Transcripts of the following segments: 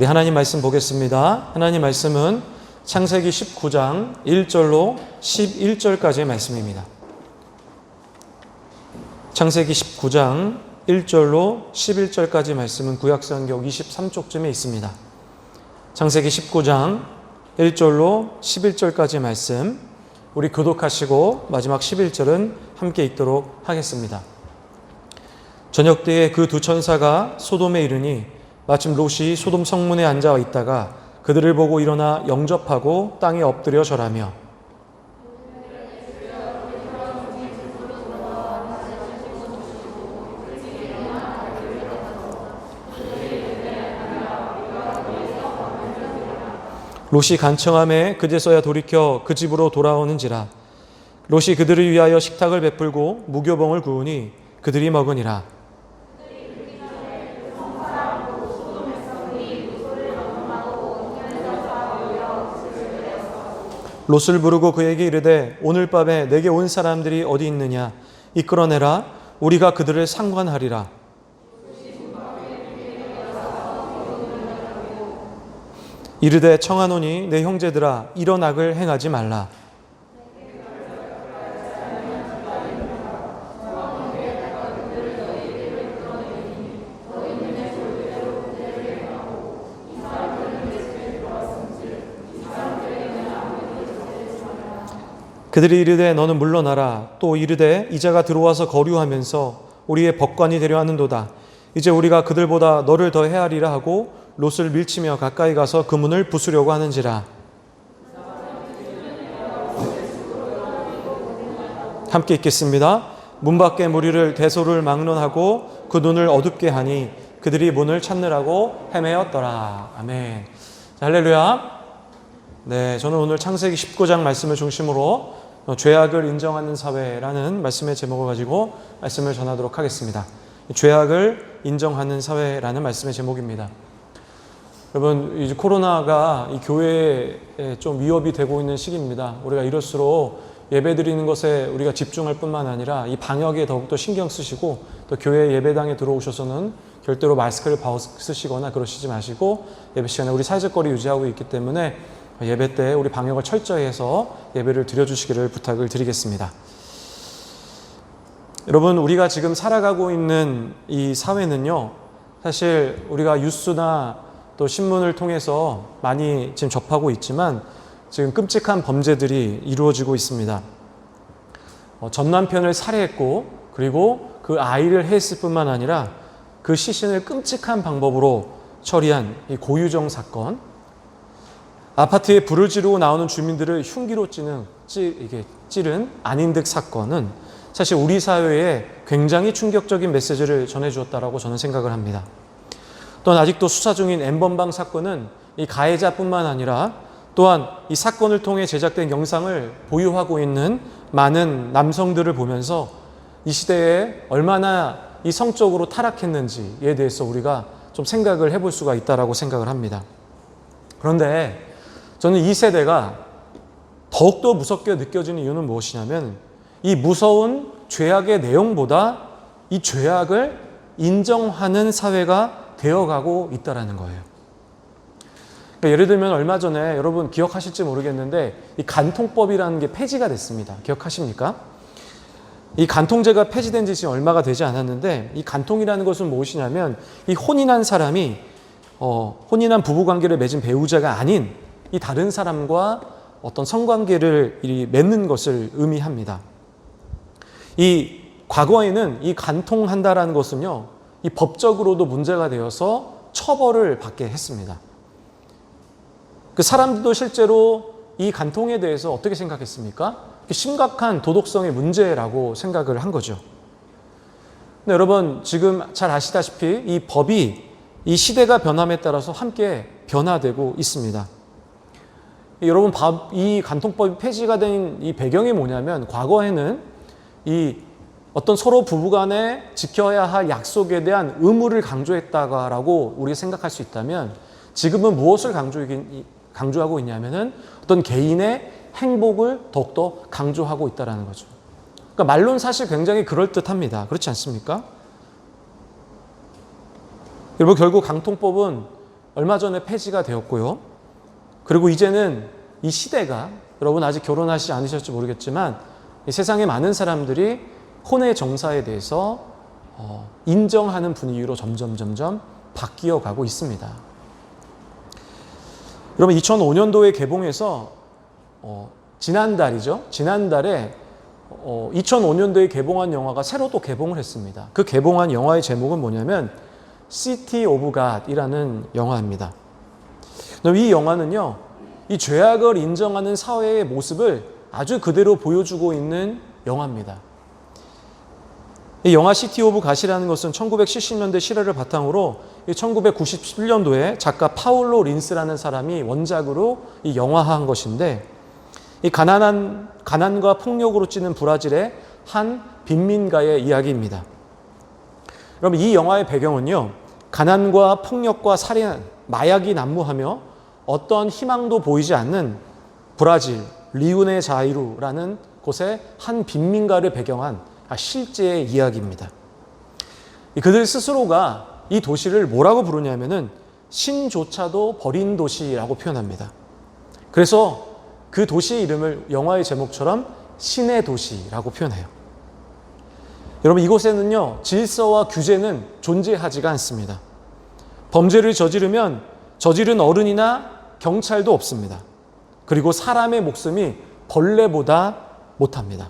우리 하나님 말씀 보겠습니다. 하나님 말씀은 창세기 19장 1절로 11절까지의 말씀입니다. 창세기 19장 1절로 11절까지 말씀은 구약성경 23쪽쯤에 있습니다. 창세기 19장 1절로 11절까지 말씀, 우리 교독하시고 마지막 11절은 함께 읽도록 하겠습니다. 저녁 때에 그 두 천사가 소돔에 이르니 마침 롯이 소돔 성문에 앉아 있다가 그들을 보고 일어나 영접하고 땅에 엎드려 절하며 롯이 간청함에 그제서야 돌이켜 그 집으로 돌아오는지라. 롯이 그들을 위하여 식탁을 베풀고 무교봉을 구우니 그들이 먹으니라. 롯을 부르고 그에게 이르되 오늘 밤에 내게 온 사람들이 어디 있느냐 이끌어내라. 우리가 그들을 상관하리라. 이르되 청하노니 내 형제들아 이런 악을 행하지 말라. 그들이 이르되 너는 물러나라. 또 이르되 이자가 들어와서 거류하면서 우리의 법관이 되려 하는도다. 이제 우리가 그들보다 너를 더 헤아리라 하고 롯을 밀치며 가까이 가서 그 문을 부수려고 하는지라. 함께 읽겠습니다. 문 밖에 무리를 대소를 막론하고 그 눈을 어둡게 하니 그들이 문을 찾느라고 헤매었더라. 아멘. 자, 할렐루야. 네, 저는 오늘 창세기 19장 말씀을 중심으로 죄악을 인정하는 사회라는 말씀의 제목을 가지고 말씀을 전하도록 하겠습니다. 죄악을 인정하는 사회라는 말씀의 제목입니다. 여러분, 이제 코로나가 이 교회에 좀 위협이 되고 있는 시기입니다. 우리가 이럴수록 예배 드리는 것에 우리가 집중할 뿐만 아니라 이 방역에 더욱더 신경 쓰시고 또 교회 예배당에 들어오셔서는 절대로 마스크를 벗으시거나 그러시지 마시고 예배 시간에 우리 사회적 거리 유지하고 있기 때문에 예배 때 우리 방역을 철저히 해서 예배를 드려주시기를 부탁을 드리겠습니다. 여러분, 우리가 지금 살아가고 있는 이 사회는요, 사실 우리가 뉴스나 또 신문을 통해서 많이 지금 접하고 있지만 지금 끔찍한 범죄들이 이루어지고 있습니다. 전 남편을 살해했고 그리고 그 아이를 해했을 뿐만 아니라 그 시신을 끔찍한 방법으로 처리한 이 고유정 사건, 아파트에 불을 지르고 나오는 주민들을 흉기로 찌른 안인득 사건은 사실 우리 사회에 굉장히 충격적인 메시지를 전해주었다라고 저는 생각을 합니다. 또한 아직도 수사 중인 N번방 사건은 이 가해자뿐만 아니라 또한 이 사건을 통해 제작된 영상을 보유하고 있는 많은 남성들을 보면서 이 시대에 얼마나 이 성적으로 타락했는지에 대해서 우리가 좀 생각을 해볼 수가 있다라고 생각을 합니다. 그런데 저는 이 세대가 더욱더 무섭게 느껴지는 이유는 무엇이냐면 이 무서운 죄악의 내용보다 이 죄악을 인정하는 사회가 되어가고 있다는 거예요. 그러니까 예를 들면 얼마 전에 여러분 기억하실지 모르겠는데 이 간통법이라는 게 폐지가 됐습니다. 기억하십니까? 이 간통죄가 폐지된 지 지금 얼마가 되지 않았는데 이 간통이라는 것은 무엇이냐면 이 혼인한 사람이 혼인한 부부관계를 맺은 배우자가 아닌 이 다른 사람과 어떤 성관계를 맺는 것을 의미합니다. 이 과거에는 이 간통한다라는 것은요, 이 법적으로도 문제가 되어서 처벌을 받게 했습니다. 그 사람들도 실제로 이 간통에 대해서 어떻게 생각했습니까? 심각한 도덕성의 문제라고 생각을 한 거죠. 근데 여러분, 지금 잘 아시다시피 이 법이 이 시대가 변함에 따라서 함께 변화되고 있습니다. 여러분, 이 간통법이 폐지가 된 이 배경이 뭐냐면 과거에는 이 어떤 서로 부부간에 지켜야 할 약속에 대한 의무를 강조했다라고 우리가 생각할 수 있다면 지금은 무엇을 강조하고 있냐면은 어떤 개인의 행복을 더욱더 강조하고 있다는 거죠. 그러니까 말로는 사실 굉장히 그럴듯합니다. 그렇지 않습니까? 여러분, 결국 간통법은 얼마 전에 폐지가 되었고요. 그리고 이제는 이 시대가, 여러분 아직 결혼하시지 않으셨지 모르겠지만 이 세상의 많은 사람들이 혼의 정사에 대해서 인정하는 분위기로 점점 바뀌어 가고 있습니다. 여러분 2005년도에 개봉해서 지난달에 2005년도에 개봉한 영화가 새로 또 개봉을 했습니다. 그 개봉한 영화의 제목은 뭐냐면 City of God이라는 영화입니다. 이 영화는요, 이 죄악을 인정하는 사회의 모습을 아주 그대로 보여주고 있는 영화입니다. 이 영화 시티 오브 갓이라는 것은 1970년대 실화를 바탕으로 1997년도에 작가 파울로 린스라는 사람이 원작으로 이 영화화한 것인데, 이 가난과 폭력으로 찌는 브라질의 한 빈민가의 이야기입니다. 여러분 이 영화의 배경은요, 가난과 폭력과 살인, 마약이 난무하며 어떤 희망도 보이지 않는 브라질 리우네자이루라는 곳의 한 빈민가를 배경한 실제의 이야기입니다. 그들 스스로가 이 도시를 뭐라고 부르냐면은 신조차도 버린 도시라고 표현합니다. 그래서 그 도시의 이름을 영화의 제목처럼 신의 도시라고 표현해요. 여러분 이곳에는요, 질서와 규제는 존재하지가 않습니다. 범죄를 저지르면 저지른 어른이나 경찰도 없습니다. 그리고 사람의 목숨이 벌레보다 못합니다.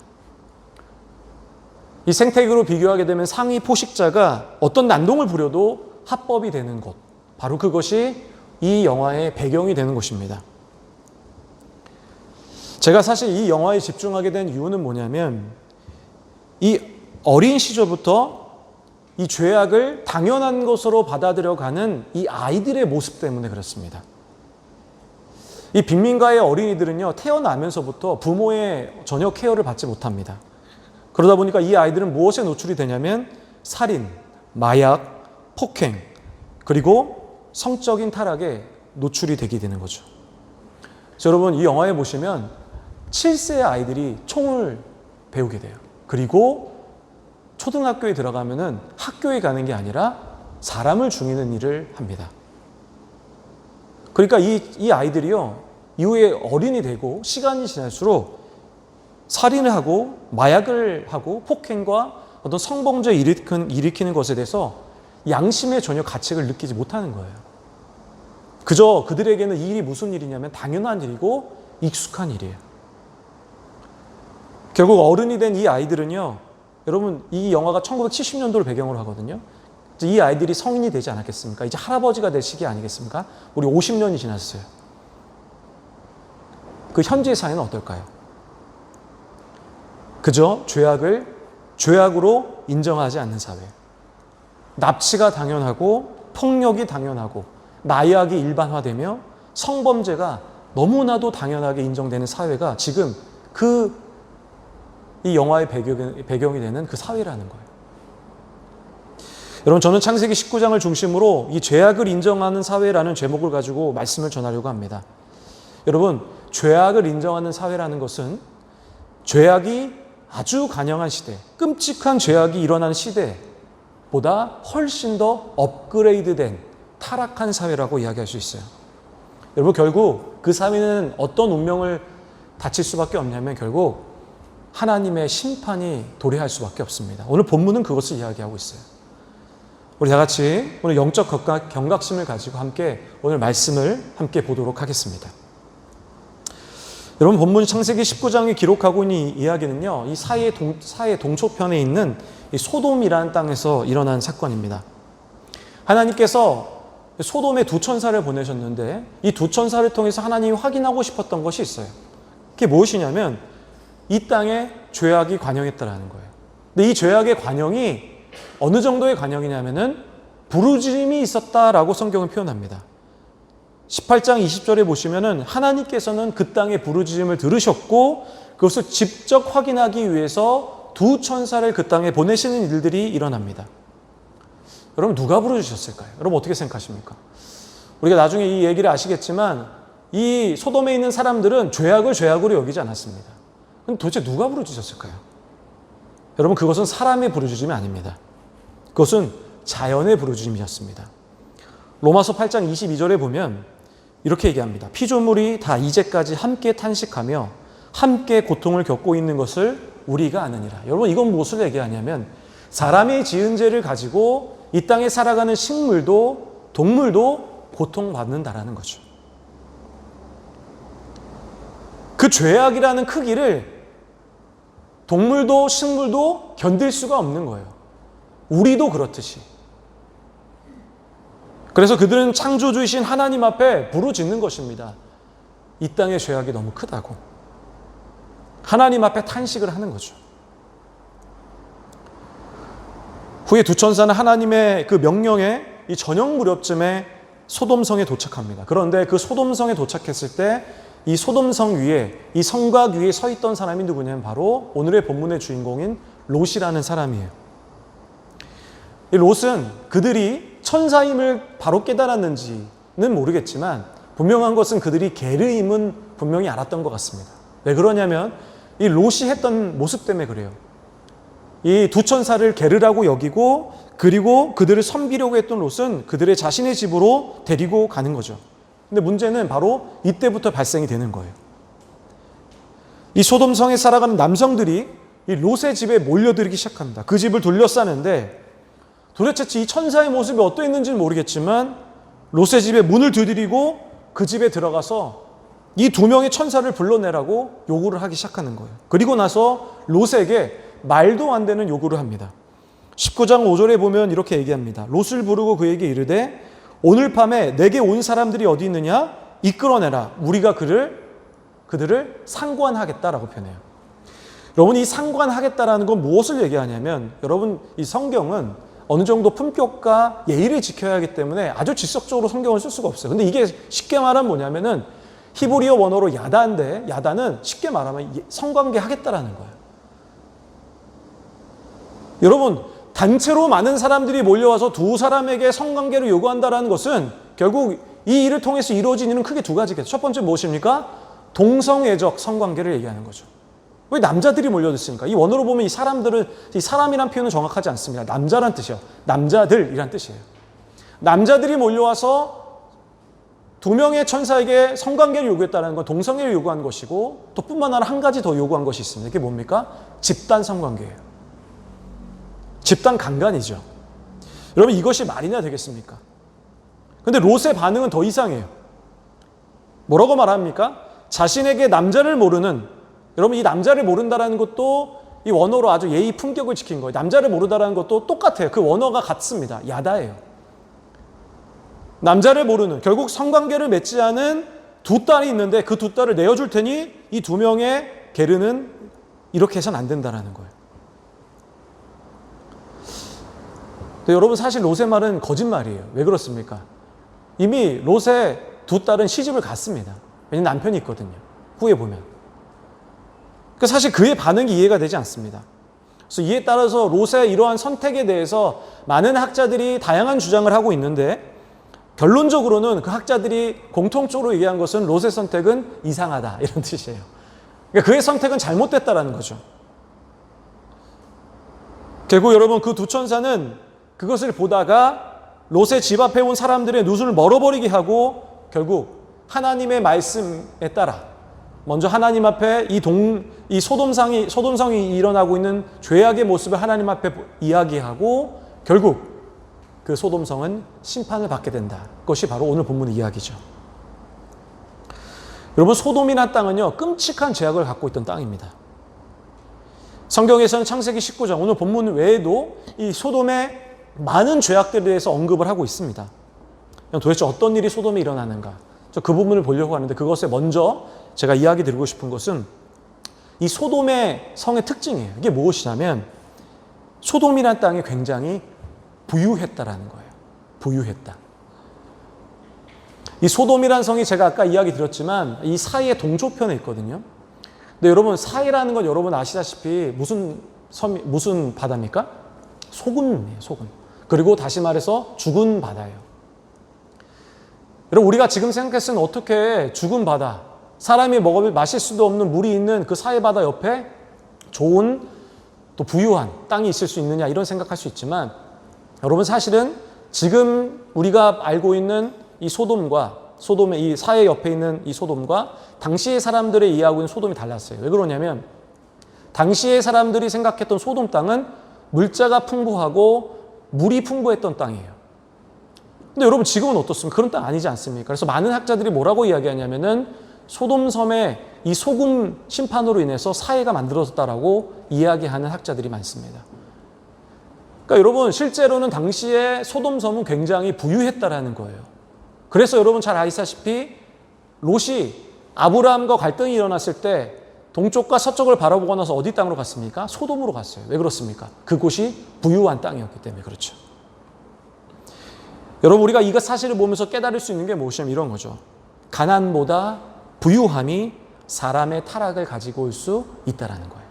이 생태계로 비교하게 되면 상위 포식자가 어떤 난동을 부려도 합법이 되는 곳, 바로 그것이 이 영화의 배경이 되는 곳입니다. 제가 사실 이 영화에 집중하게 된 이유는 뭐냐면, 이 어린 시절부터 이 죄악을 당연한 것으로 받아들여가는 이 아이들의 모습 때문에 그렇습니다. 이 빈민가의 어린이들은요, 태어나면서부터 부모의 전혀 케어를 받지 못합니다. 그러다 보니까 이 아이들은 무엇에 노출이 되냐면 살인, 마약, 폭행, 그리고 성적인 타락에 노출이 되게 되는 거죠. 그래서 여러분 이 영화에 보시면 7세의 아이들이 총을 배우게 돼요. 그리고 초등학교에 들어가면은 학교에 가는 게 아니라 사람을 죽이는 일을 합니다. 그러니까 이 아이들이요, 이후에 어른이 되고 시간이 지날수록 살인을 하고 마약을 하고 폭행과 어떤 성범죄를 일으키는 것에 대해서 양심의 전혀 가책을 느끼지 못하는 거예요. 그저 그들에게는 이 일이 무슨 일이냐면 당연한 일이고 익숙한 일이에요. 결국 어른이 된 이 아이들은요, 여러분 이 영화가 1970년도를 배경으로 하거든요. 이 아이들이 성인이 되지 않았겠습니까? 이제 할아버지가 될 시기 아니겠습니까? 우리 50년이 지났어요. 그 현재 사회는 어떨까요? 그저 죄악을 죄악으로 인정하지 않는 사회. 납치가 당연하고 폭력이 당연하고 마약이 일반화되며 성범죄가 너무나도 당연하게 인정되는 사회가 지금 이 영화의 배경이 되는 그 사회라는 거예요. 여러분 저는 창세기 19장을 중심으로 이 죄악을 인정하는 사회라는 제목을 가지고 말씀을 전하려고 합니다. 여러분 죄악을 인정하는 사회라는 것은 죄악이 아주 간영한 시대, 끔찍한 죄악이 일어나는 시대보다 훨씬 더 업그레이드된 타락한 사회라고 이야기할 수 있어요. 여러분 결국 그 사회는 어떤 운명을 닥칠 수밖에 없냐면 결국 하나님의 심판이 도래할 수밖에 없습니다. 오늘 본문은 그것을 이야기하고 있어요. 우리 다 같이 오늘 영적 경각심을 가지고 함께 오늘 말씀을 함께 보도록 하겠습니다. 여러분 본문 창세기 19장이 기록하고 있는 이 이야기는요, 이 사해 동초편에 있는 이 소돔이라는 땅에서 일어난 사건입니다. 하나님께서 소돔에 두 천사를 보내셨는데 이 두 천사를 통해서 하나님이 확인하고 싶었던 것이 있어요. 그게 무엇이냐면 이 땅에 죄악이 관영했다라는 거예요. 근데 이 죄악의 관영이 어느 정도의 관영이냐면은 부르짖음이 있었다라고 성경은 표현합니다. 18장 20절에 보시면은 하나님께서는 그 땅의 부르짖음을 들으셨고 그것을 직접 확인하기 위해서 두 천사를 그 땅에 보내시는 일들이 일어납니다. 여러분 누가 부르짖으셨을까요? 여러분 어떻게 생각하십니까? 우리가 나중에 이 얘기를 아시겠지만 이 소돔에 있는 사람들은 죄악을 죄악으로 여기지 않았습니다. 그럼 도대체 누가 부르짖었을까요? 여러분 그것은 사람의 부르짖음이 아닙니다. 그것은 자연의 부르짖음이었습니다. 로마서 8장 22절에 보면 이렇게 얘기합니다. 피조물이 다 이제까지 함께 탄식하며 함께 고통을 겪고 있는 것을 우리가 아느니라. 여러분, 이건 무엇을 얘기하냐면 사람이 지은 죄를 가지고 이 땅에 살아가는 식물도 동물도 고통받는다라는 거죠. 그 죄악이라는 크기를 동물도 식물도 견딜 수가 없는 거예요. 우리도 그렇듯이. 그래서 그들은 창조주이신 하나님 앞에 부르짖는 것입니다. 이 땅의 죄악이 너무 크다고. 하나님 앞에 탄식을 하는 거죠. 후에 두 천사는 하나님의 그 명령에 이 저녁 무렵쯤에 소돔성에 도착합니다. 그런데 그 소돔성에 도착했을 때 이 소돔성 위에, 이 성곽 위에 서 있던 사람이 누구냐면 바로 오늘의 본문의 주인공인 롯이라는 사람이에요. 이 롯은 그들이 천사임을 바로 깨달았는지는 모르겠지만 분명한 것은 그들이 게르임은 분명히 알았던 것 같습니다. 왜 그러냐면 이 롯이 했던 모습 때문에 그래요. 이 두 천사를 게르라고 여기고 그리고 그들을 섬기려고 했던 롯은 그들의 자신의 집으로 데리고 가는 거죠. 근데 문제는 바로 이때부터 발생이 되는 거예요. 이 소돔성에 살아가는 남성들이 이 롯의 집에 몰려들기 시작합니다. 그 집을 둘러싸는데 도대체 이 천사의 모습이 어떠했는지는 모르겠지만 롯의 집에 문을 두드리고 그 집에 들어가서 이 두 명의 천사를 불러내라고 요구를 하기 시작하는 거예요. 그리고 나서 롯에게 말도 안 되는 요구를 합니다. 19장 5절에 보면 이렇게 얘기합니다. 롯을 부르고 그에게 이르되 오늘 밤에 내게 온 사람들이 어디 있느냐? 이끌어내라. 우리가 그들을 상관하겠다라고 표현해요. 여러분, 이 상관하겠다라는 건 무엇을 얘기하냐면 여러분, 이 성경은 어느 정도 품격과 예의를 지켜야 하기 때문에 아주 직접적으로 성경을 쓸 수가 없어요. 근데 이게 쉽게 말하면 뭐냐면은 히브리어 원어로 야다인데 야다는 쉽게 말하면 성관계 하겠다라는 거예요. 여러분, 단체로 많은 사람들이 몰려와서 두 사람에게 성관계를 요구한다는 것은 결국 이 일을 통해서 이루어진 일은 크게 두 가지겠죠. 첫 번째 무엇입니까? 동성애적 성관계를 얘기하는 거죠. 왜 남자들이 몰려들었으니까? 이 원어로 보면 이 사람들은, 이 사람이란 표현은 정확하지 않습니다. 남자란 뜻이에요. 남자들이란 뜻이에요. 남자들이 몰려와서 두 명의 천사에게 성관계를 요구했다는 건 동성애를 요구한 것이고 또 뿐만 아니라 한 가지 더 요구한 것이 있습니다. 이게 뭡니까? 집단 성관계예요. 집단 강간이죠. 여러분, 이것이 말이나 되겠습니까? 근데 롯의 반응은 더 이상해요. 뭐라고 말합니까? 자신에게 남자를 모르는, 여러분, 이 남자를 모른다는 것도 이 원어로 아주 예의 품격을 지킨 거예요. 남자를 모르다라는 것도 똑같아요. 그 원어가 같습니다. 야다예요. 남자를 모르는, 결국 성관계를 맺지 않은 두 딸이 있는데 그 두 딸을 내어줄 테니 이 두 명의 게르는 이렇게 해서는 안 된다라는 거예요. 근데 여러분, 사실 롯의 말은 거짓말이에요. 왜 그렇습니까? 이미 롯의 두 딸은 시집을 갔습니다. 왜냐하면 남편이 있거든요. 후에 보면. 그러니까 사실 그의 반응이 이해가 되지 않습니다. 그래서 이에 따라서 롯의 이러한 선택에 대해서 많은 학자들이 다양한 주장을 하고 있는데 결론적으로는 그 학자들이 공통적으로 얘기한 것은 롯의 선택은 이상하다 이런 뜻이에요. 그러니까 그의 선택은 잘못됐다라는 거죠. 결국 여러분, 그 두 천사는 그것을 보다가 롯의 집 앞에 온 사람들의 눈을 멀어버리게 하고 결국 하나님의 말씀에 따라 먼저 하나님 앞에 이 소돔성이 일어나고 있는 죄악의 모습을 하나님 앞에 이야기하고 결국 그 소돔성은 심판을 받게 된다. 그것이 바로 오늘 본문의 이야기죠. 여러분, 소돔이라는 땅은요, 끔찍한 죄악을 갖고 있던 땅입니다. 성경에서는 창세기 19장 오늘 본문 외에도 이 소돔의 많은 죄악들에 대해서 언급을 하고 있습니다. 도대체 어떤 일이 소돔에 일어나는가? 그 부분을 보려고 하는데 그것에 먼저 제가 이야기 드리고 싶은 것은 이 소돔의 성의 특징이에요. 이게 무엇이냐면 소돔이라는 땅이 굉장히 부유했다라는 거예요. 부유했다. 이 소돔이라는 성이 제가 아까 이야기 드렸지만 이 사이에 동쪽편에 있거든요. 근데 여러분, 사이라는 건 여러분 아시다시피 무슨 바다입니까? 소금이에요, 소금. 그리고 다시 말해서 죽은 바다예요. 여러분, 우리가 지금 생각했을 때는 어떻게 죽은 바다, 사람이 마실 수도 없는 물이 있는 그 사해 바다 옆에 좋은 또 부유한 땅이 있을 수 있느냐 이런 생각할 수 있지만 여러분, 사실은 지금 우리가 알고 있는 이 소돔의 이 사해 옆에 있는 이 소돔과 당시의 사람들의 이해하고 있는 소돔이 달랐어요. 왜 그러냐면 당시의 사람들이 생각했던 소돔 땅은 물자가 풍부하고 물이 풍부했던 땅이에요. 근데 여러분 지금은 어떻습니까? 그런 땅 아니지 않습니까? 그래서 많은 학자들이 뭐라고 이야기하냐면은 소돔섬의 이 소금 심판으로 인해서 사해가 만들어졌다라고 이야기하는 학자들이 많습니다. 그러니까 여러분 실제로는 당시에 소돔섬은 굉장히 부유했다라는 거예요. 그래서 여러분 잘 아시다시피 롯이 아브라함과 갈등이 일어났을 때 동쪽과 서쪽을 바라보고 나서 어디 땅으로 갔습니까? 소돔으로 갔어요. 왜 그렇습니까? 그곳이 부유한 땅이었기 때문에 그렇죠. 여러분 우리가 이것 사실을 보면서 깨달을 수 있는 게 무엇이냐면 이런 거죠. 가난보다 부유함이 사람의 타락을 가지고 올 수 있다는 거예요.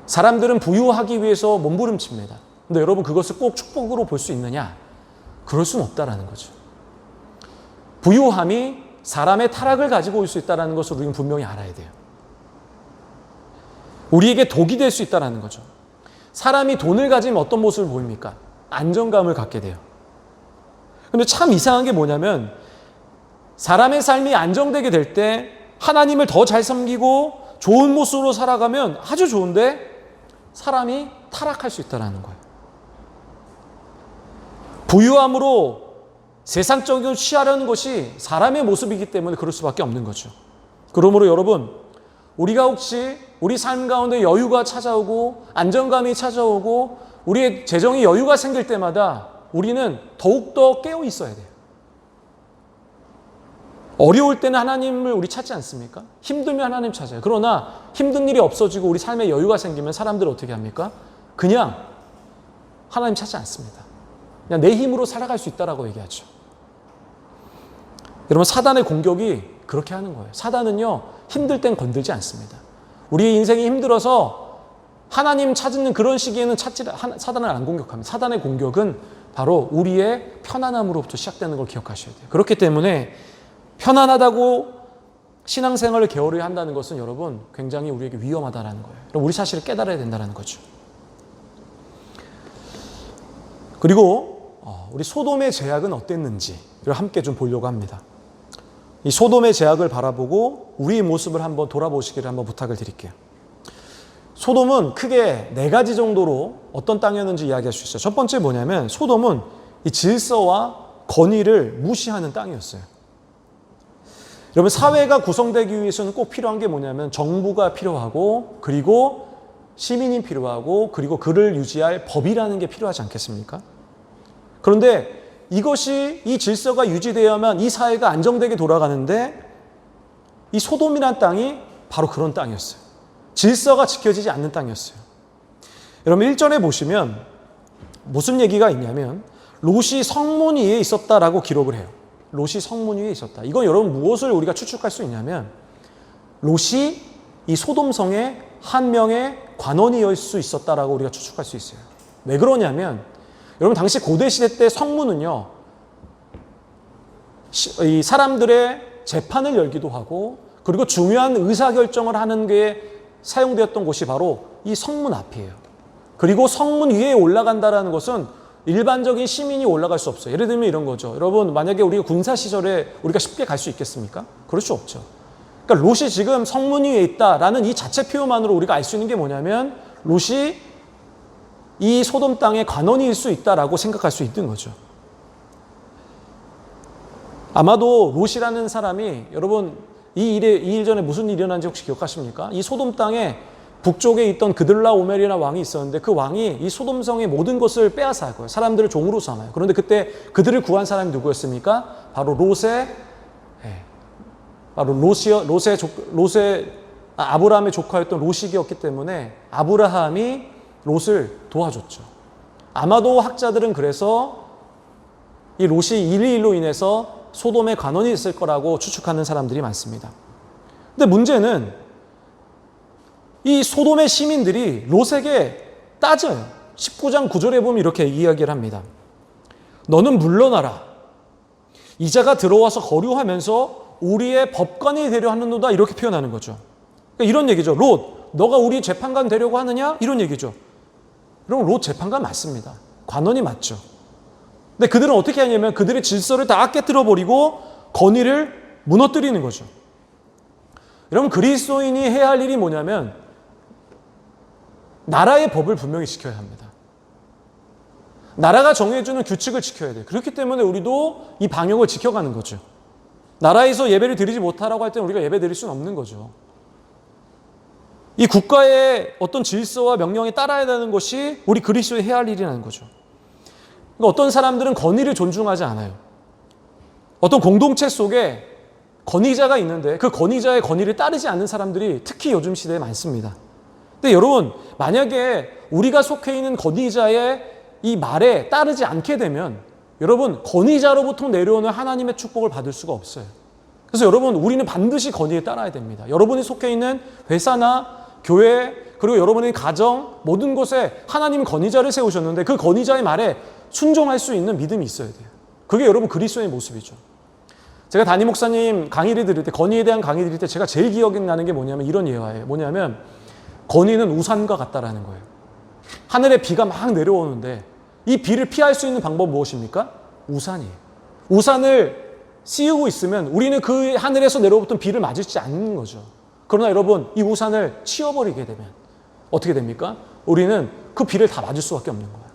사람들은 부유하기 위해서 몸부림칩니다. 근데 여러분 그것을 꼭 축복으로 볼 수 있느냐? 그럴 수는 없다는 거죠. 부유함이 사람의 타락을 가지고 올 수 있다는 것을 우리는 분명히 알아야 돼요. 우리에게 독이 될 수 있다는 거죠. 사람이 돈을 가지면 어떤 모습을 보입니까? 안정감을 갖게 돼요. 근데 참 이상한 게 뭐냐면 사람의 삶이 안정되게 될 때 하나님을 더 잘 섬기고 좋은 모습으로 살아가면 아주 좋은데 사람이 타락할 수 있다는 거예요. 부유함으로 세상적인 걸 취하려는 것이 사람의 모습이기 때문에 그럴 수밖에 없는 거죠. 그러므로 여러분 우리가 혹시 우리 삶 가운데 여유가 찾아오고 안정감이 찾아오고 우리의 재정이 여유가 생길 때마다 우리는 더욱더 깨어 있어야 돼요. 어려울 때는 하나님을 우리 찾지 않습니까? 힘들면 하나님 찾아요. 그러나 힘든 일이 없어지고 우리 삶에 여유가 생기면 사람들은 어떻게 합니까? 그냥 하나님 찾지 않습니다. 그냥 내 힘으로 살아갈 수 있다라고 얘기하죠. 여러분 사단의 공격이 그렇게 하는 거예요. 사단은요 힘들 땐 건들지 않습니다. 우리의 인생이 힘들어서 하나님 찾는 그런 시기에는 사단을 안 공격합니다. 사단의 공격은 바로 우리의 편안함으로부터 시작되는 걸 기억하셔야 돼요. 그렇기 때문에 편안하다고 신앙생활을 게으르게 한다는 것은 여러분 굉장히 우리에게 위험하다는 거예요. 우리 사실을 깨달아야 된다는 거죠. 그리고 우리 소돔의 제약은 어땠는지를 함께 좀 보려고 합니다. 이 소돔의 제약을 바라보고 우리의 모습을 한번 돌아보시기를 한번 부탁을 드릴게요. 소돔은 크게 4가지 정도로 어떤 땅이었는지 이야기할 수 있어요. 첫 번째 뭐냐면 소돔은 이 질서와 권위를 무시하는 땅이었어요. 여러분 사회가 구성되기 위해서는 꼭 필요한 게 뭐냐면 정부가 필요하고 그리고 시민이 필요하고 그리고 그를 유지할 법이라는 게 필요하지 않겠습니까? 그런데 이것이 이 질서가 유지되어야만 이 사회가 안정되게 돌아가는데 이 소돔이라는 땅이 바로 그런 땅이었어요. 질서가 지켜지지 않는 땅이었어요. 여러분 1절에 보시면 무슨 얘기가 있냐면 롯이 성문 위에 있었다라고 기록을 해요. 롯이 성문 위에 있었다. 이건 여러분 무엇을 우리가 추측할 수 있냐면 롯이 이 소돔성의 한 명의 관원이었을 수 있었다라고 우리가 추측할 수 있어요. 왜 그러냐면 여러분 당시 고대 시대 때 성문은요 이 사람들의 재판을 열기도 하고 그리고 중요한 의사결정을 하는 게 사용되었던 곳이 바로 이 성문 앞이에요. 그리고 성문 위에 올라간다는 것은 일반적인 시민이 올라갈 수 없어요. 예를 들면 이런 거죠. 여러분 만약에 우리가 군사 시절에 우리가 쉽게 갈 수 있겠습니까? 그럴 수 없죠. 그러니까 롯이 지금 성문 위에 있다라는 이 자체 표현만으로 우리가 알 수 있는 게 뭐냐면 롯이 이 소돔 땅의 관원일 수 있다라고 생각할 수 있는 거죠. 아마도 롯이라는 사람이 여러분 이 일 전에 무슨 일이 일어난지 혹시 기억하십니까? 이 소돔 땅에 북쪽에 있던 그들라오멜이라는 왕이 있었는데 그 왕이 이 소돔성의 모든 것을 빼앗아가요. 사람들을 종으로 삼아요. 그런데 그때 그들을 구한 사람이 누구였습니까? 바로 아브라함의 조카였던 롯이었기 때문에 아브라함이 롯을 도와줬죠. 아마도 학자들은 그래서 이 롯이 일로 인해서 소돔의 관원이 있을 거라고 추측하는 사람들이 많습니다. 근데 문제는 이 소돔의 시민들이 롯에게 따져요. 19장 9절에 보면 이렇게 이야기를 합니다. 너는 물러나라. 이자가 들어와서 거류하면서 우리의 법관이 되려 하는도다. 이렇게 표현하는 거죠. 그러니까 이런 얘기죠. 롯, 너가 우리 재판관 되려고 하느냐? 이런 얘기죠. 그럼 롯 재판관 맞습니다. 관원이 맞죠. 근데 그들은 어떻게 하냐면 그들의 질서를 다 깨뜨려버리고 건의를 무너뜨리는 거죠. 여러분, 그리스도인이 해야 할 일이 뭐냐면 나라의 법을 분명히 지켜야 합니다. 나라가 정해주는 규칙을 지켜야 돼요. 그렇기 때문에 우리도 이 방역을 지켜가는 거죠. 나라에서 예배를 드리지 못하라고 할 때는 우리가 예배 드릴 수는 없는 거죠. 이 국가의 어떤 질서와 명령에 따라야 되는 것이 우리 그리스도의 해야 할 일이라는 거죠. 그러니까 어떤 사람들은 권위를 존중하지 않아요. 어떤 공동체 속에 권위자가 있는데 그 권위자의 권위를 따르지 않는 사람들이 특히 요즘 시대에 많습니다. 근데 여러분, 만약에 우리가 속해 있는 권위자의 이 말에 따르지 않게 되면 여러분, 권위자로부터 내려오는 하나님의 축복을 받을 수가 없어요. 그래서 여러분, 우리는 반드시 권위에 따라야 됩니다. 여러분이 속해 있는 회사나 교회, 그리고 여러분의 가정, 모든 곳에 하나님이 권위자를 세우셨는데 그 권위자의 말에 순종할 수 있는 믿음이 있어야 돼요. 그게 여러분 그리스도의 모습이죠. 제가 담임 목사님 강의를 드릴 때, 권위에 대한 강의 드릴 때 제가 제일 기억이 나는 게 뭐냐면 이런 예화예요. 뭐냐면 권위는 우산과 같다라는 거예요. 하늘에 비가 막 내려오는데 이 비를 피할 수 있는 방법은 무엇입니까? 우산이에요. 우산을 씌우고 있으면 우리는 그 하늘에서 내려오던 비를 맞지 않는 거죠. 그러나 여러분, 이 우산을 치워버리게 되면 어떻게 됩니까? 우리는 그 비를 다 맞을 수밖에 없는 거예요.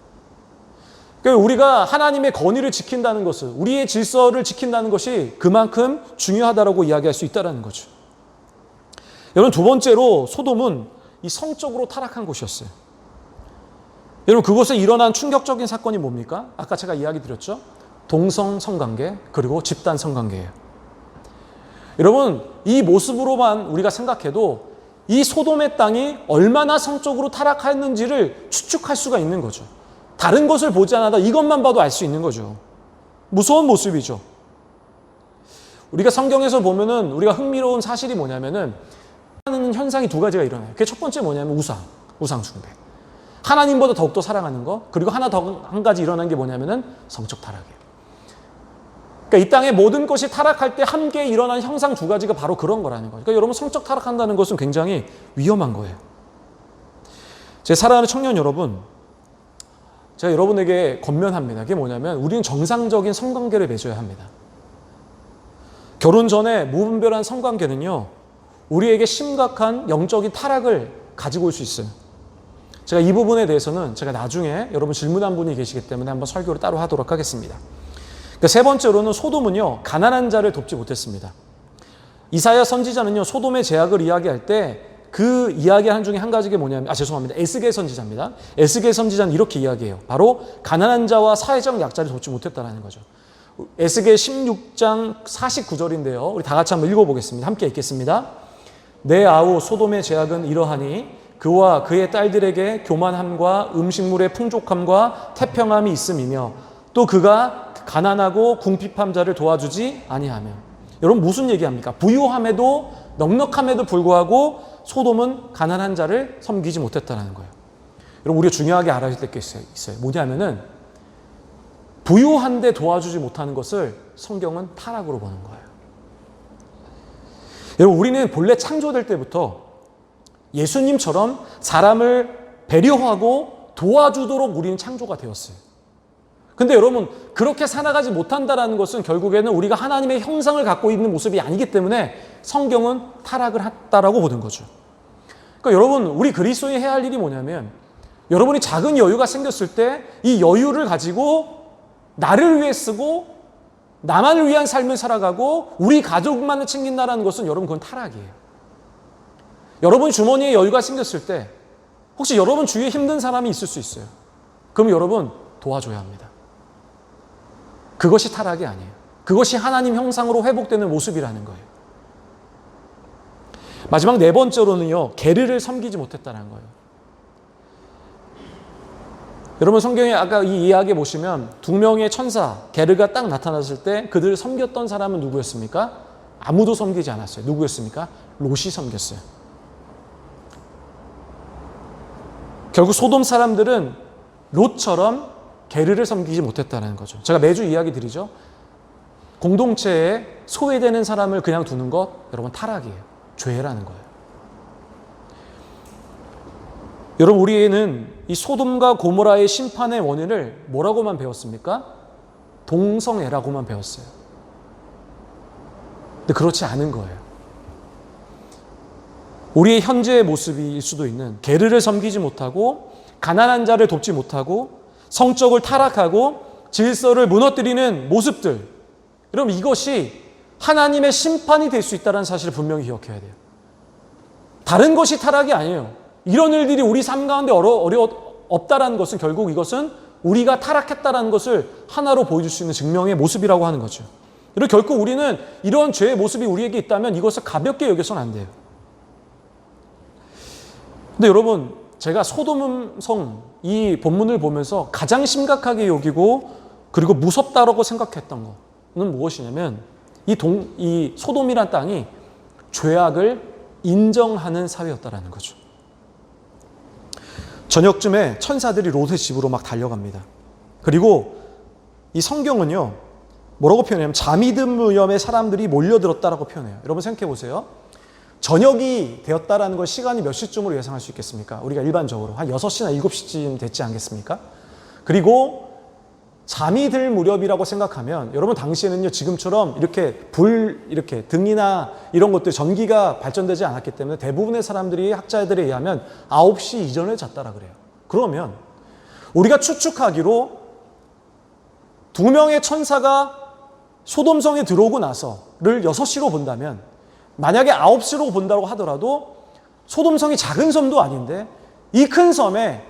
그러니까 우리가 하나님의 권위를 지킨다는 것은, 우리의 질서를 지킨다는 것이 그만큼 중요하다고 이야기할 수 있다는 거죠. 여러분, 두 번째로 소돔은 이 성적으로 타락한 곳이었어요. 여러분, 그곳에 일어난 충격적인 사건이 뭡니까? 아까 제가 이야기 드렸죠? 동성 성관계, 그리고 집단 성관계예요. 여러분, 이 모습으로만 우리가 생각해도 이 소돔의 땅이 얼마나 성적으로 타락했는지를 추측할 수가 있는 거죠. 다른 것을 보지 않아도 이것만 봐도 알 수 있는 거죠. 무서운 모습이죠. 우리가 성경에서 보면은 우리가 흥미로운 사실이 뭐냐면은 하는 현상이 두 가지가 일어나요. 그게 첫 번째 뭐냐면 우상 숭배. 하나님보다 더욱더 사랑하는 거. 그리고 한 가지 일어난 게 뭐냐면은 성적 타락이에요. 그러니까 이 땅의 모든 것이 타락할 때 함께 일어나는 형상 두 가지가 바로 그런 거라는 거예요. 그러니까 여러분, 성적 타락한다는 것은 굉장히 위험한 거예요. 제 사랑하는 청년 여러분, 제가 여러분에게 권면합니다. 그게 뭐냐면 우리는 정상적인 성관계를 맺어야 합니다. 결혼 전에 무분별한 성관계는요, 우리에게 심각한 영적인 타락을 가지고 올 수 있어요. 제가 이 부분에 대해서는 제가 나중에 여러분 질문한 분이 계시기 때문에 한번 설교를 따로 하도록 하겠습니다. 세 번째로는 소돔은요, 가난한 자를 돕지 못했습니다. 이사야 선지자는요, 소돔의 죄악을 이야기할 때 그 이야기한 중에 한 가지가 뭐냐면, 에스겔 선지자입니다. 에스겔 선지자는 이렇게 이야기해요. 바로 가난한 자와 사회적 약자를 돕지 못했다는 거죠. 에스겔 16장 49절인데요. 우리 다 같이 한번 읽어보겠습니다. 함께 읽겠습니다. 내 아우 소돔의 죄악은 이러하니 그와 그의 딸들에게 교만함과 음식물의 풍족함과 태평함이 있음이며 또 그가 가난하고 궁핍한 자를 도와주지 아니하며. 여러분, 무슨 얘기합니까? 부유함에도 넉넉함에도 불구하고 소돔은 가난한 자를 섬기지 못했다는 거예요. 여러분, 우리가 중요하게 알아야 될 게 있어요. 뭐냐면은 부유한데 도와주지 못하는 것을 성경은 타락으로 보는 거예요. 여러분, 우리는 본래 창조될 때부터 예수님처럼 사람을 배려하고 도와주도록 우리는 창조가 되었어요. 근데 여러분, 그렇게 살아가지 못한다는 것은 결국에는 우리가 하나님의 형상을 갖고 있는 모습이 아니기 때문에 성경은 타락을 했다라고 보는 거죠. 그러니까 여러분, 우리 그리스도인이 해야 할 일이 뭐냐면, 여러분이 작은 여유가 생겼을 때 이 여유를 가지고 나를 위해 쓰고 나만을 위한 삶을 살아가고 우리 가족만을 챙긴다는 것은 여러분, 그건 타락이에요. 여러분 주머니에 여유가 생겼을 때 혹시 여러분 주위에 힘든 사람이 있을 수 있어요. 그럼 여러분 도와줘야 합니다. 그것이 타락이 아니에요. 그것이 하나님 형상으로 회복되는 모습이라는 거예요. 마지막 네 번째로는요, 게르를 섬기지 못했다는 거예요. 여러분, 성경에 아까 이 이야기에 보시면 두 명의 천사 게르가 딱 나타났을 때 그들을 섬겼던 사람은 누구였습니까? 아무도 섬기지 않았어요. 누구였습니까? 롯이 섬겼어요. 결국 소돔 사람들은 롯처럼 게르를 섬기지 못했다는 거죠. 제가 매주 이야기 드리죠. 공동체에 소외되는 사람을 그냥 두는 것, 여러분, 타락이에요. 죄라는 거예요. 여러분, 우리는 이 소돔과 고모라의 심판의 원인을 뭐라고만 배웠습니까? 동성애라고만 배웠어요. 근데 그렇지 않은 거예요. 우리의 현재의 모습일 수도 있는 게르를 섬기지 못하고 가난한 자를 돕지 못하고 성적을 타락하고 질서를 무너뜨리는 모습들. 여러분 이것이 하나님의 심판이 될 수 있다는 사실을 분명히 기억해야 돼요. 다른 것이 타락이 아니에요. 이런 일들이 우리 삶 가운데 없다라는 것은 결국 이것은 우리가 타락했다라는 것을 하나로 보여줄 수 있는 증명의 모습이라고 하는 거죠. 그리고 결코 우리는 이런 죄의 모습이 우리에게 있다면 이것을 가볍게 여겨서는 안 돼요. 근데 여러분, 제가 소돔성 이 본문을 보면서 가장 심각하게 여기고 그리고 무섭다라고 생각했던 거는 무엇이냐면 이 소돔이란 땅이 죄악을 인정하는 사회였다라는 거죠. 저녁쯤에 천사들이 롯의 집으로 막 달려갑니다. 그리고 이 성경은요, 뭐라고 표현하냐면 잠이 든 무렵에 사람들이 몰려들었다라고 표현해요. 여러분 생각해 보세요. 저녁이 되었다라는 걸 시간이 몇 시쯤으로 예상할 수 있겠습니까? 우리가 일반적으로 한 6시나 7시쯤 됐지 않겠습니까? 그리고 잠이 들 무렵이라고 생각하면 여러분 당시에는요 지금처럼 이렇게 등이나 이런 것들 전기가 발전되지 않았기 때문에 대부분의 사람들이 학자들에 의하면 9시 이전에 잤다라 그래요. 그러면 우리가 추측하기로 2명의 천사가 소돔성에 들어오고 나서를 6시로 본다면 만약에 9시로 본다고 하더라도 소돔성이 작은 섬도 아닌데 이 큰 섬에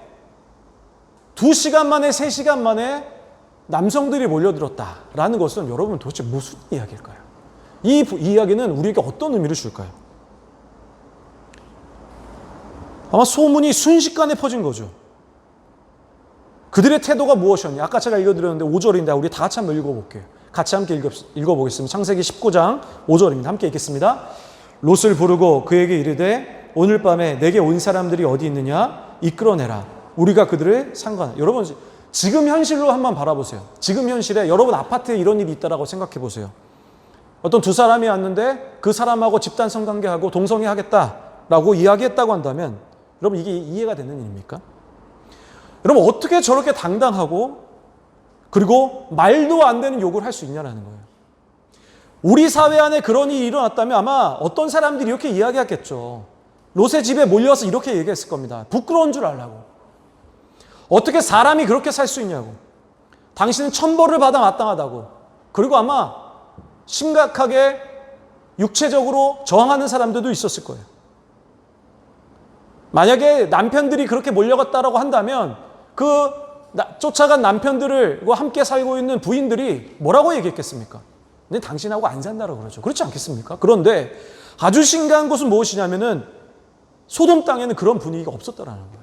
2시간 만에 3시간 만에 남성들이 몰려들었다라는 것은 여러분 도대체 무슨 이야기일까요? 이 이야기는 우리에게 어떤 의미를 줄까요? 아마 소문이 순식간에 퍼진 거죠. 그들의 태도가 무엇이었냐? 아까 제가 읽어드렸는데 5절인데 우리 다 같이 한번 읽어볼게요. 같이 함께 읽어보겠습니다. 창세기 19장 5절입니다. 함께 읽겠습니다. 롯을 부르고 그에게 이르되 오늘 밤에 내게 온 사람들이 어디 있느냐? 이끌어내라. 우리가 그들을 상관하. 여러분 지금 현실로 한번 바라보세요. 지금 현실에 여러분 아파트에 이런 일이 있다라고 생각해 보세요. 어떤 두 사람이 왔는데 그 사람하고 집단 성관계하고 동성애 하겠다라고 이야기했다고 한다면 여러분 이게 이해가 되는 일입니까? 여러분 어떻게 저렇게 당당하고 그리고 말도 안 되는 욕을 할 수 있냐라는 거예요. 우리 사회 안에 그런 일이 일어났다면 아마 어떤 사람들이 이렇게 이야기했겠죠. 롯의 집에 몰려서 이렇게 얘기했을 겁니다. 부끄러운 줄 알라고. 어떻게 사람이 그렇게 살 수 있냐고. 당신은 천벌을 받아 마땅하다고. 그리고 아마 심각하게 육체적으로 저항하는 사람들도 있었을 거예요. 만약에 남편들이 그렇게 몰려갔다라고 한다면 그 쫓아간 남편들을 함께 살고 있는 부인들이 뭐라고 얘기했겠습니까? 근데 당신하고 안 산다라고 그러죠. 그렇지 않겠습니까? 그런데 아주 심각한 것은 무엇이냐면은 소돔 땅에는 그런 분위기가 없었다라는 거예요.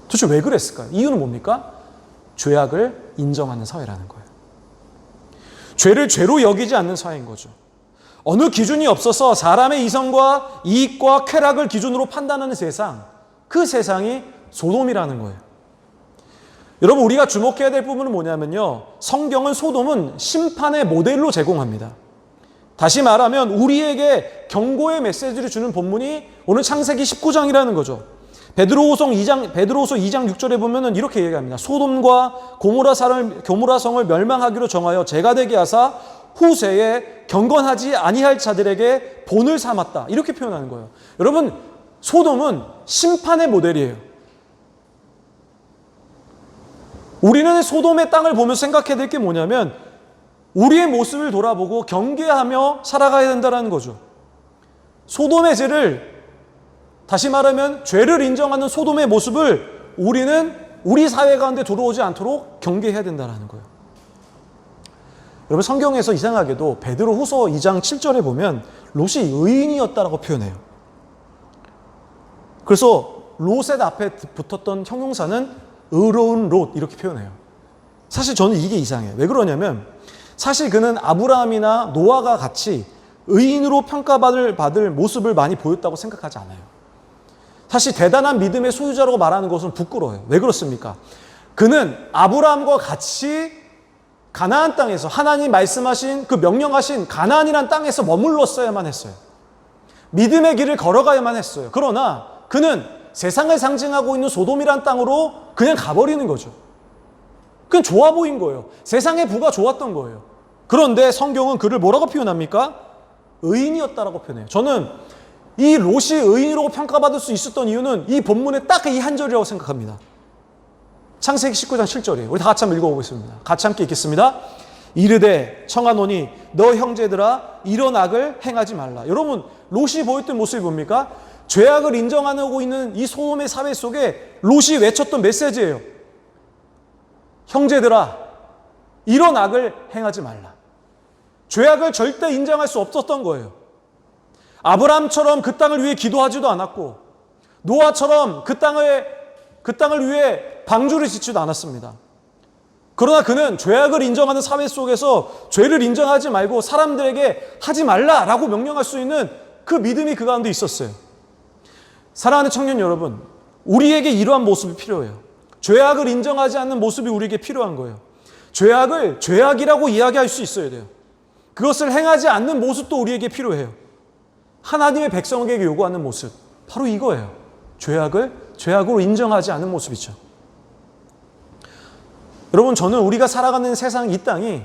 도대체 왜 그랬을까요? 이유는 뭡니까? 죄악을 인정하는 사회라는 거예요. 죄를 죄로 여기지 않는 사회인 거죠. 어느 기준이 없어서 사람의 이성과 이익과 쾌락을 기준으로 판단하는 세상, 그 세상이 소돔이라는 거예요. 여러분 우리가 주목해야 될 부분은 뭐냐면요. 성경은 소돔은 심판의 모델로 제공합니다. 다시 말하면 우리에게 경고의 메시지를 주는 본문이 오늘 창세기 19장이라는 거죠. 베드로후서 2장 6절에 보면은 이렇게 얘기합니다. 소돔과 고모라성을 멸망하기로 정하여 죄가 되게 하사 후세에 경건하지 아니할 자들에게 본을 삼았다. 이렇게 표현하는 거예요. 여러분 소돔은 심판의 모델이에요. 우리는 소돔의 땅을 보면서 생각해야 될 게 뭐냐면 우리의 모습을 돌아보고 경계하며 살아가야 된다는 거죠. 소돔의 죄를 다시 말하면 죄를 인정하는 소돔의 모습을 우리는 우리 사회 가운데 들어오지 않도록 경계해야 된다는 거예요. 여러분 성경에서 이상하게도 베드로후서 2장 7절에 보면 롯이 의인이었다라고 표현해요. 그래서 롯의 앞에 붙었던 형용사는 의로운 롯 이렇게 표현해요. 사실 저는 이게 이상해요. 왜 그러냐면 사실 그는 아브라함이나 노아가 같이 의인으로 평가받을 모습을 많이 보였다고 생각하지 않아요. 사실 대단한 믿음의 소유자라고 말하는 것은 부끄러워요. 왜 그렇습니까? 그는 아브라함과 같이 가나안 땅에서 하나님 말씀하신 그 명령하신 가나안이란 땅에서 머물렀어야만 했어요. 믿음의 길을 걸어가야만 했어요. 그러나 그는 세상을 상징하고 있는 소돔이란 땅으로 그냥 가버리는 거죠. 그건 좋아 보인 거예요. 세상의 부가 좋았던 거예요. 그런데 성경은 그를 뭐라고 표현합니까? 의인이었다라고 표현해요. 저는 이 롯이 의인으로 평가받을 수 있었던 이유는 이 본문의 딱 이 한 절이라고 생각합니다. 창세기 19장 7절이에요. 우리 다 같이 한번 읽어보겠습니다. 같이 함께 읽겠습니다. 이르되 청하노니 너 형제들아 이런 악을 행하지 말라. 여러분, 롯이 보였던 모습이 뭡니까? 죄악을 인정하고 있는 이 소돔의 사회 속에 롯이 외쳤던 메시지예요. 형제들아 이런 악을 행하지 말라. 죄악을 절대 인정할 수 없었던 거예요. 아브라함처럼 그 땅을 위해 기도하지도 않았고 노아처럼 그 땅을 위해 방주를 짓지도 않았습니다. 그러나 그는 죄악을 인정하는 사회 속에서 죄를 인정하지 말고 사람들에게 하지 말라라고 명령할 수 있는 그 믿음이 그 가운데 있었어요. 사랑하는 청년 여러분, 우리에게 이러한 모습이 필요해요. 죄악을 인정하지 않는 모습이 우리에게 필요한 거예요. 죄악을 죄악이라고 이야기할 수 있어야 돼요. 그것을 행하지 않는 모습도 우리에게 필요해요. 하나님의 백성에게 요구하는 모습, 바로 이거예요. 죄악을 죄악으로 인정하지 않는 모습이죠. 여러분, 저는 우리가 살아가는 세상 이 땅이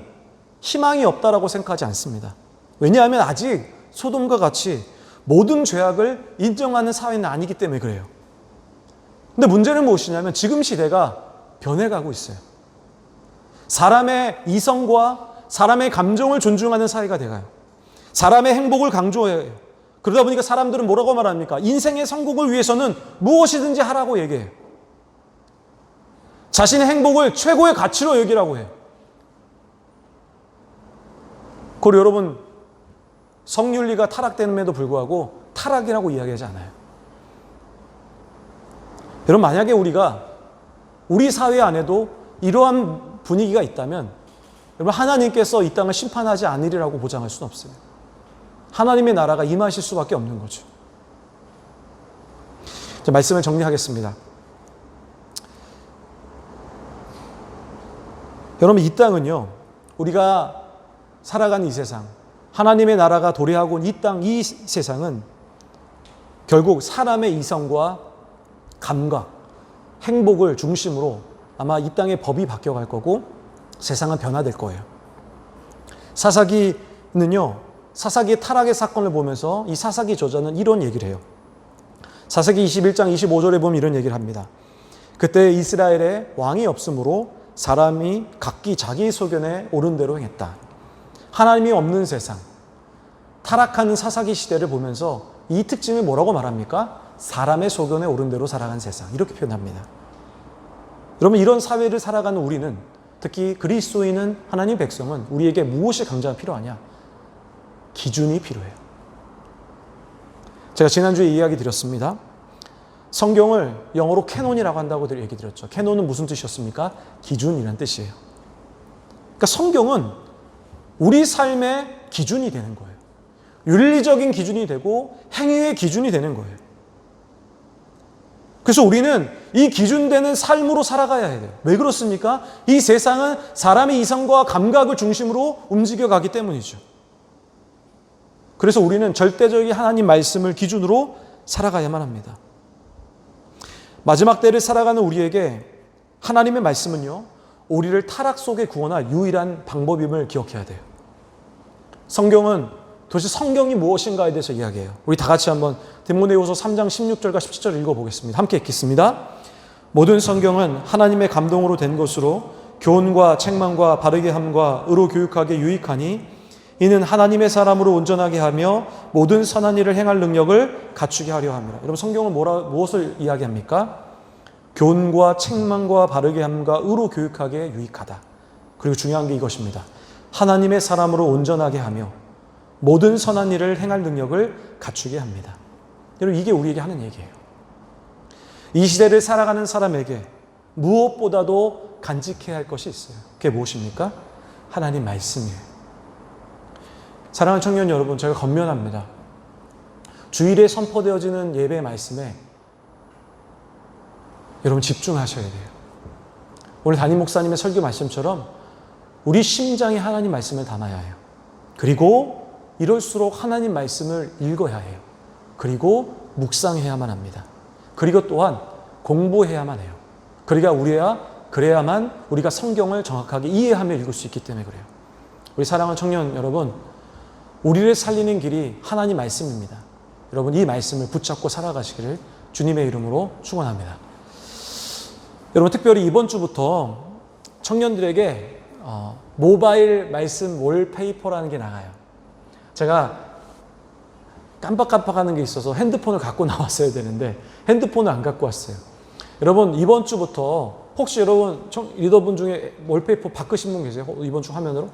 희망이 없다라고 생각하지 않습니다. 왜냐하면 아직 소돔과 같이 모든 죄악을 인정하는 사회는 아니기 때문에 그래요. 근데 문제는 무엇이냐면 지금 시대가 변해가고 있어요. 사람의 이성과 사람의 감정을 존중하는 사회가 돼가요. 사람의 행복을 강조해요. 그러다 보니까 사람들은 뭐라고 말합니까? 인생의 성공을 위해서는 무엇이든지 하라고 얘기해요. 자신의 행복을 최고의 가치로 여기라고 해요. 그리고 여러분, 성윤리가 타락됨에도 불구하고 타락이라고 이야기하지 않아요. 여러분, 만약에 우리 사회 안에도 이러한 분위기가 있다면 여러분, 하나님께서 이 땅을 심판하지 않으리라고 보장할 수는 없어요. 하나님의 나라가 임하실 수밖에 없는 거죠. 자, 말씀을 정리하겠습니다. 여러분, 이 땅은요, 우리가 살아가는 이 세상, 하나님의 나라가 도래하고 이 땅, 이 세상은 결국 사람의 이성과 감각, 행복을 중심으로 아마 이 땅의 법이 바뀌어갈 거고 세상은 변화될 거예요. 사사기는요, 사사기의 타락의 사건을 보면서 이 사사기 저자는 이런 얘기를 해요. 사사기 21장 25절에 보면 이런 얘기를 합니다. 그때 이스라엘에 왕이 없으므로 사람이 각기 자기 소견에 옳은 대로 행했다. 하나님이 없는 세상, 타락하는 사사기 시대를 보면서 이 특징을 뭐라고 말합니까? 사람의 소견에 옳은 대로 살아간 세상, 이렇게 표현합니다. 여러분, 이런 사회를 살아가는 우리는, 특히 그리스도인은, 하나님 백성은 우리에게 무엇이 강조가 필요하냐? 기준이 필요해요. 제가 지난주에 이야기 드렸습니다. 성경을 영어로 캐논이라고 한다고 얘기 드렸죠. 캐논은 무슨 뜻이었습니까? 기준이라는 뜻이에요. 그러니까 성경은 우리 삶의 기준이 되는 거예요. 윤리적인 기준이 되고 행위의 기준이 되는 거예요. 그래서 우리는 이 기준되는 삶으로 살아가야 해요. 왜 그렇습니까? 이 세상은 사람의 이성과 감각을 중심으로 움직여가기 때문이죠. 그래서 우리는 절대적인 하나님 말씀을 기준으로 살아가야만 합니다. 마지막 때를 살아가는 우리에게 하나님의 말씀은요, 우리를 타락 속에 구원할 유일한 방법임을 기억해야 돼요. 성경은 도대체 성경이 무엇인가에 대해서 이야기해요. 우리 다 같이 한번 디모데후서 3장 16절과 17절 읽어보겠습니다. 함께 읽겠습니다. 모든 성경은 하나님의 감동으로 된 것으로 교훈과 책망과 바르게 함과 의로 교육하게 유익하니 이는 하나님의 사람으로 온전하게 하며 모든 선한 일을 행할 능력을 갖추게 하려 함이라. 여러분, 성경은 무엇을 이야기합니까? 교훈과 책망과 바르게 함과 의로 교육하게 유익하다. 그리고 중요한 게 이것입니다. 하나님의 사람으로 온전하게 하며 모든 선한 일을 행할 능력을 갖추게 합니다. 여러분, 이게 우리에게 하는 얘기예요. 이 시대를 살아가는 사람에게 무엇보다도 간직해야 할 것이 있어요. 그게 무엇입니까? 하나님 말씀이에요. 사랑하는 청년 여러분, 제가 권면합니다. 주일에 선포되어지는 예배 말씀에 여러분 집중하셔야 돼요. 오늘 담임 목사님의 설교 말씀처럼 우리 심장에 하나님 말씀을 담아야 해요. 그리고 이럴수록 하나님 말씀을 읽어야 해요. 그리고 묵상해야만 합니다. 그리고 또한 공부해야만 해요. 그러니까 우리가 그래야만 우리가 성경을 정확하게 이해하며 읽을 수 있기 때문에 그래요. 우리 사랑하는 청년 여러분, 우리를 살리는 길이 하나님 말씀입니다. 여러분 이 말씀을 붙잡고 살아가시기를 주님의 이름으로 축원합니다. 여러분 특별히 이번 주부터 청년들에게 모바일 말씀 월페이퍼라는 게 나가요. 제가 깜빡깜빡하는 게 있어서 핸드폰을 갖고 나왔어야 되는데 핸드폰을 안 갖고 왔어요. 여러분 이번 주부터 혹시 여러분 리더분 중에 월페이퍼 바꾸신 분 계세요? 이번 주 화면으로?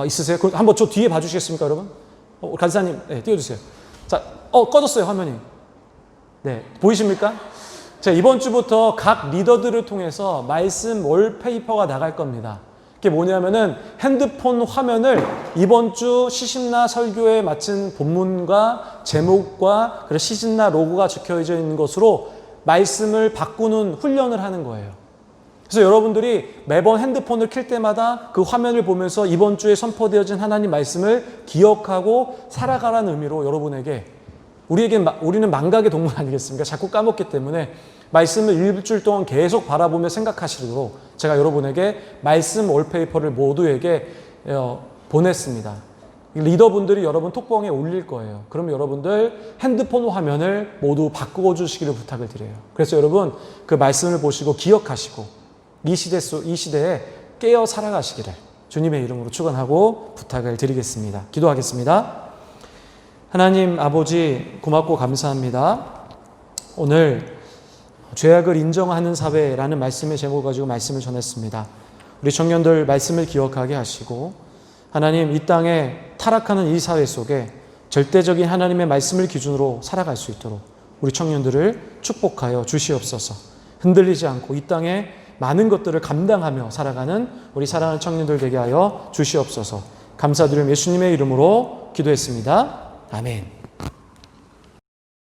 있으세요? 그럼 한번 저 뒤에 봐주시겠습니까 여러분? 간사님 띄워주세요. 자, 꺼졌어요 화면이. 네, 보이십니까? 자, 이번 주부터 각 리더들을 통해서 말씀 월페이퍼가 나갈 겁니다. 그게 뭐냐면은 핸드폰 화면을 이번 주 시신나 설교에 맞춘 본문과 제목과 그리고 시신나 로고가 적혀져 있는 것으로 말씀을 바꾸는 훈련을 하는 거예요. 그래서 여러분들이 매번 핸드폰을 켤 때마다 그 화면을 보면서 이번 주에 선포되어진 하나님 말씀을 기억하고 살아가라는 의미로 여러분에게 우리는 망각의 동물 아니겠습니까? 자꾸 까먹기 때문에 말씀을 일주일 동안 계속 바라보며 생각하시도록 제가 여러분에게 말씀 월페이퍼를 모두에게 보냈습니다. 리더분들이 여러분 톡방에 올릴 거예요. 그럼 여러분들 핸드폰 화면을 모두 바꾸어 주시기를 부탁을 드려요. 그래서 여러분 그 말씀을 보시고 기억하시고 이 시대에 깨어 살아가시기를 주님의 이름으로 축원하고 부탁을 드리겠습니다. 기도하겠습니다. 하나님 아버지 고맙고 감사합니다. 오늘 죄악을 인정하는 사회라는 말씀의 제목을 가지고 말씀을 전했습니다. 우리 청년들 말씀을 기억하게 하시고 하나님 이 땅에 타락하는 이 사회 속에 절대적인 하나님의 말씀을 기준으로 살아갈 수 있도록 우리 청년들을 축복하여 주시옵소서. 흔들리지 않고 이 땅에 많은 것들을 감당하며 살아가는 우리 사랑하는 청년들 되게 하여 주시옵소서. 감사드리며 예수님의 이름으로 기도했습니다. 아멘.